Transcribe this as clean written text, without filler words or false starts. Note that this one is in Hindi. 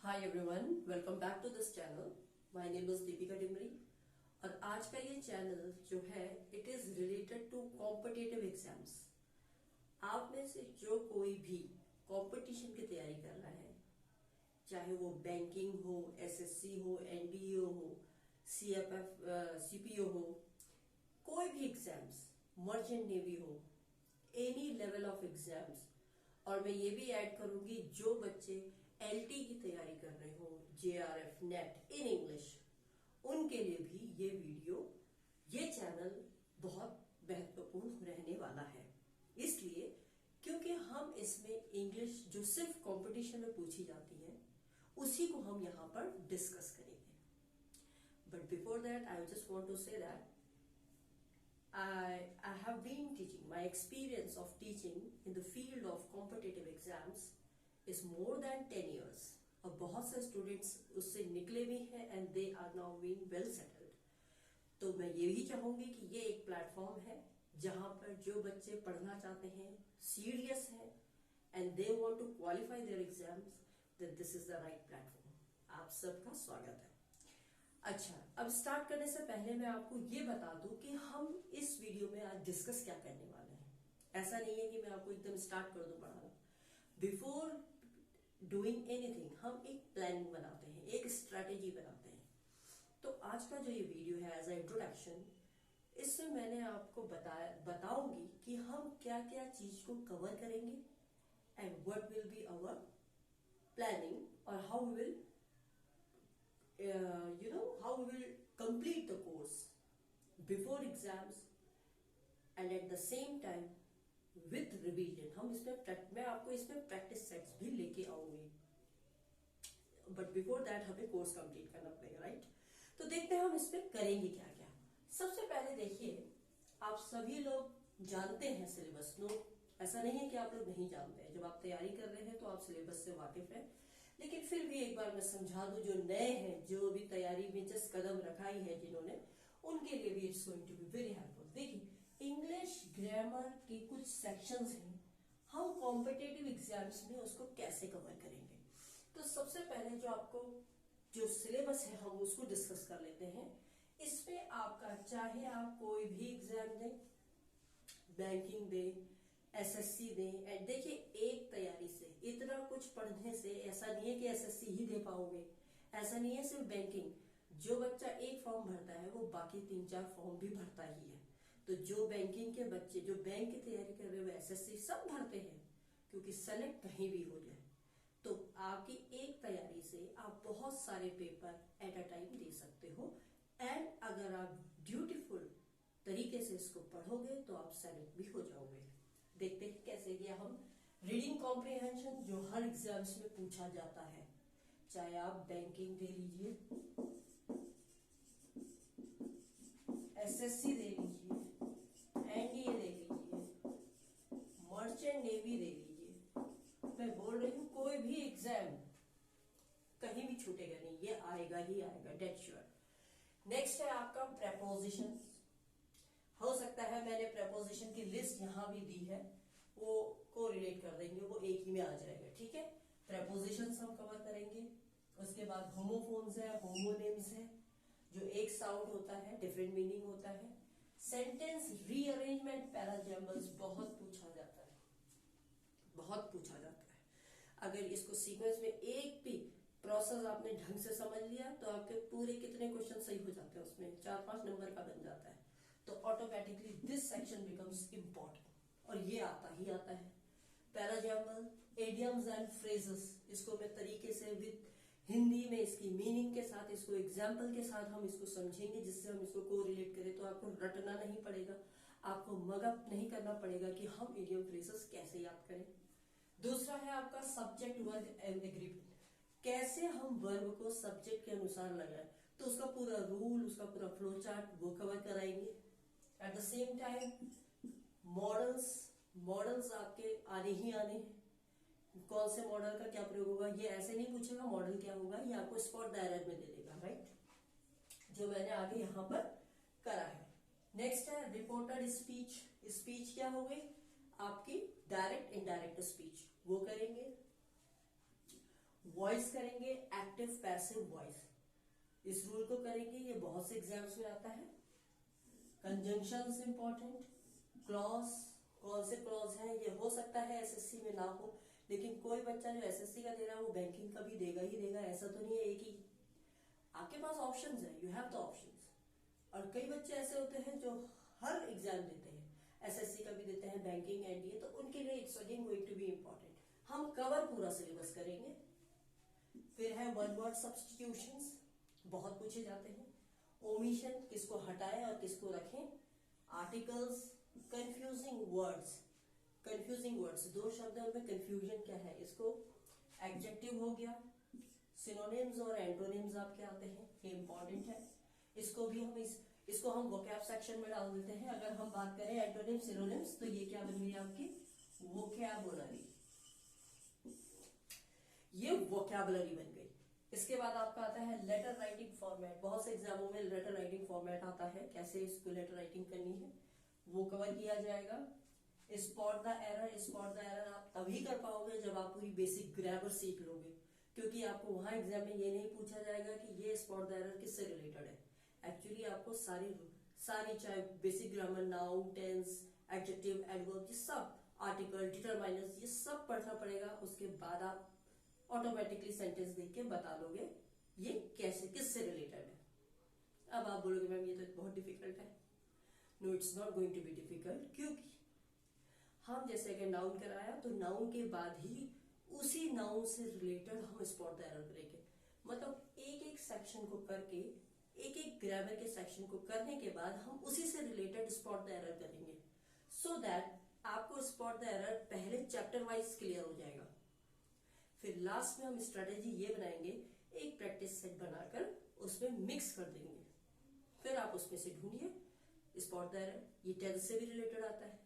Hi everyone, welcome back to this channel. My name is Deepika Dimri और आज का ये चैनल जो है it is related to competitive exams. आप में से जो कोई भी कंपटीशन की तैयारी कर रहा है, चाहे वो बैंकिंग हो, एसएससी हो, एनडीए हो, सीएफएफ, सीपीओ हो, कोई भी एग्जाम्स, मर्चेंट नेवी हो, एनी लेवल ऑफ एग्जाम्स, और मैं ये भी ऐड करूंगी जो बच्चे एलटी की तैयारी कर रहे हो, जेआरएफ, नेट इन इंग्लिश, उनके लिए भी ये वीडियो, ये चैनल बहुत महत्वपूर्ण रहने वाला है। इसलिए क्योंकि हम इसमें इंग्लिश जो सिर्फ कंपटीशन में पूछी जाती है उसी को हम यहां पर डिस्कस करेंगे। But before that I just want to say that I have been teaching. My experience of teaching in the field of competitive exams is more than 10 years. और बहुत से स्टूडेंट्स उससे निकले भी हैं and they are now being well settled. तो मैं ये भी चाहूंगी कि ये एक प्लेटफॉर्म है जहां पर जो बच्चे पढ़ना चाहते हैं, सीरियस हैं and they want to qualify their exams, then this is the right platform. आप सबका स्वागत है। अच्छा, अब स्टार्ट करने से पहले मैं आपको ये बता दूं कि हम इस वीडियो में आज डिस्कस क्या करने वाले हैं। ऐसा नहीं है कि मैं आपको एकदम स्टार्ट कर दूं पढ़ाना। बिफोर डूइंग एनीथिंग हम एक प्लानिंग बनाते हैं, एक स्ट्रेटेजी बनाते हैं। तो आज का जो ये वीडियो है एज ए इंट्रोडक्शन, इसमें मैंने आपको बताऊंगी कि हम क्या क्या चीज को कवर करेंगे and what will be our planning और how we will how we will complete the course before exams and at the same time with revision। मैं आपको इसमें प्रैक्टिस सेट्स भी लेके आऊंगी, बट बिफोर दैट हमें कोर्स कंप्लीट करना पड़ेगा, राइट? तो देखते हैं हम इसमें करेंगे क्या क्या। सबसे पहले देखिए, आप सभी लोग जानते हैं सिलेबस। नो, ऐसा नहीं है कि आप लोग नहीं जानते हैं। जब आप तैयारी कर रहे हैं तो आप सिलेबस से वाकिफ हैं, लेकिन फिर भी एक बार मैं समझा दूं जो नए हैं, जो अभी तैयारी में जस्ट कदम रखाई है जिन्होंने, उनके लिए भी it's going to be very helpful. देखिए, इंग्लिश ग्रामर के कुछ सेक्शंस हैं, हम कॉम्पिटिटिव एग्जाम्स में उसको कैसे कवर करेंगे। तो सबसे पहले जो आपको जो सिलेबस है हम उसको डिस्कस कर लेते हैं। इसमें आपका चाहे आप कोई भी एग्जाम दें, बैंकिंग दें, एसएससी दें, एंड देखिए एक तैयारी से, इतना कुछ पढ़ने से ऐसा नहीं है कि एसएससी ही दे पाओगे, ऐसा नहीं है सिर्फ बैंकिंग। जो बच्चा एक फॉर्म भरता है वो बाकी 3-4 फॉर्म भी भरता ही है। तो जो बैंकिंग के बच्चे जो बैंक की तैयारी कर रहे हो, एसएससी सब भरते हैं, क्योंकि सेलेक्ट कहीं भी हो जाए। तो आपकी एक तैयारी से आप बहुत सारे पेपर एट अ टाइम दे सकते हो, एंड अगर आप ड्यूटीफुल तरीके से इसको पढ़ोगे तो आप सेलेक्ट भी हो जाओगे। देखते हैं कैसे किया हम। रीडिंग कॉम्प्रिहेंशन जो हर एग्जाम्स में पूछा जाता है, चाहे आप बैंकिंग दे लीजिए, एसएससी दे लीजिए, एनडीए दे लीजिए, मर्चेंट नेवी दे लीजिए, मैं बोल रही हूं कोई भी एग्जाम कहीं भी छूटेगा नहीं, ये आएगा ही आएगा, डेट श्योर। नेक्स्ट है आपका प्रेपोजिशन। हो सकता है मैंने प्रेपोजिशन की लिस्ट यहां भी दी है, वो को रिलेट कर देंगे, वो एक ही में आ जाएगा, ठीक है। प्रेपोजिशंस हम कवर करेंगे। उसके बाद होमोफोन्स है, होमोनिम्स है, जो एक साउंड होता है, डिफरेंट मीनिंग होता है। सेंटेंस रीअरेंजमेंट, पैराजम्बल्स बहुत पूछा जाता है, बहुत पूछा जाता है। अगर इसको सीक्वेंस में एक भी प्रोसेस आपने ढंग से समझ लिया तो आपके पूरे कितने क्वेश्चन सही हो जाते हैं, उसमें 4-5 नंबर का बन जाता है। तो automatically this section becomes important, और ये आता ही आता है। पैराजम्बल, एडियम्स एंड फ्रेजेस, इसको मैं तरीके से विद हिंदी में इसकी मीनिंग के साथ, इसको एग्जाम्पल के साथ हम इसको समझेंगे, जिससे हम इसको को रिलेट करें। तो आपको रटना नहीं पड़ेगा, आपको मगअप नहीं करना पड़ेगा कि हम एडियम फ्रेजेस कैसे याद करें। दूसरा है आपका सब्जेक्ट वर्ब एंड एग्रीमेंट, कैसे हम वर्ब को सब्जेक्ट के अनुसार लगाएं। तो उसका पूरा रूल, उसका पूरा फ्लो चार्ट वो कवर कराएंगे। At the same time models आपके आने ही आने हैं। कौन से मॉडल का क्या प्रयोग होगा, ये ऐसे नहीं पूछेगा मॉडल क्या होगा, ये आपको स्पॉट डायरेक्ट में दे देगा, राइट, जो मैंने आगे यहां पर करा है। नेक्स्ट है रिपोर्टेड स्पीच। स्पीच क्या हो गई आपकी, डायरेक्ट इनडायरेक्ट स्पीच, वो करेंगे। वॉइस करेंगे, एक्टिव पैसिव वॉइस, इस रूल को करेंगे, ये बहुत से एग्जाम्स में आता है। कंजंक्शंस इंपॉर्टेंट, क्लॉज, कौन से क्लॉज है, ये हो सकता है एसएससी में ना हो, लेकिन कोई बच्चा जो एसएससी का दे रहा है वो बैंकिंग का भी देगा ही देगा, ऐसा तो नहीं है एक ही। आपके पास ऑप्शंस है, यू हैव द ऑप्शंस। और कई बच्चे ऐसे होते हैं जो हर एग्जाम देते हैं, एसएससी का भी देते हैं, बैंकिंग, एनडीए, तो उनके लिए it's again going to be important. हम कवर पूरा सिलेबस करेंगे। फिर है वन वर्ड सब्स्टिट्यूशंस, बहुत पूछे जाते हैं। ओमिशन, किसको हटाएं और किसको रखें। Articles, confusing words, confusing words, दो शब्दों में कंफ्यूजन क्या है, इसको। एडजेक्टिव हो गया, सिनोनिम्स और एंटोनिम्स आपके आते हैं, ये इंपॉर्टेंट है। इसको भी हम इसको हम वोकैब सेक्शन में डाल देते हैं। अगर हम बात करें एंटोनिम्स सिनोनिम्स, तो ये क्या बन गई आपकी वोकैबुलरी, ये वोकैबुलरी बन गई। इसके बाद आपका आता है लेटर राइटिंग फॉर्मेट। बहुत से एग्जामों में लेटर राइटिंग फॉर्मेट आता है, कैसे इसको लेटर राइटिंग करनी है वो कवर किया जाएगा। Spot the error, spot the error आप तभी कर पाओगे जब आप पूरी बेसिक ग्रामर सीख लोगे, क्योंकि आपको वहां एग्जाम में ये नहीं पूछा जाएगा कि ये स्पॉट द एरर किससे रिलेटेड है। एक्चुअली आपको सारी चाहे basic grammar, noun, tense, adjective, adverb, ये सब, आर्टिकल, डिटरमाइनर्स, ये सब पढ़ना पड़ेगा। उसके बाद आप ऑटोमेटिकली सेंटेंस देख के बता लोगे ये कैसे, किससे रिलेटेड है। अब आप बोलोगे मैम ये तो बहुत डिफिकल्ट है। No, it's not going to be difficult, क्योंकि हम जैसे अगर नाउन कराया तो नाउन के बाद ही उसी नाउन से रिलेटेड हम स्पॉट द एरर करेंगे। मतलब एक एक सेक्शन को करके, एक एक ग्रामर के सेक्शन को करने के बाद हम उसी से रिलेटेड स्पॉट द एरर करेंगे, सो दैट आपको स्पॉट द एरर पहले चैप्टर वाइज क्लियर हो जाएगा। फिर लास्ट में हम स्ट्रेटेजी ये बनाएंगे, एक प्रैक्टिस सेट बनाकर उसमें मिक्स कर देंगे। फिर आप उसमें से ढूंढिए स्पॉट द एरर। ये टेंस से भी रिलेटेड आता है,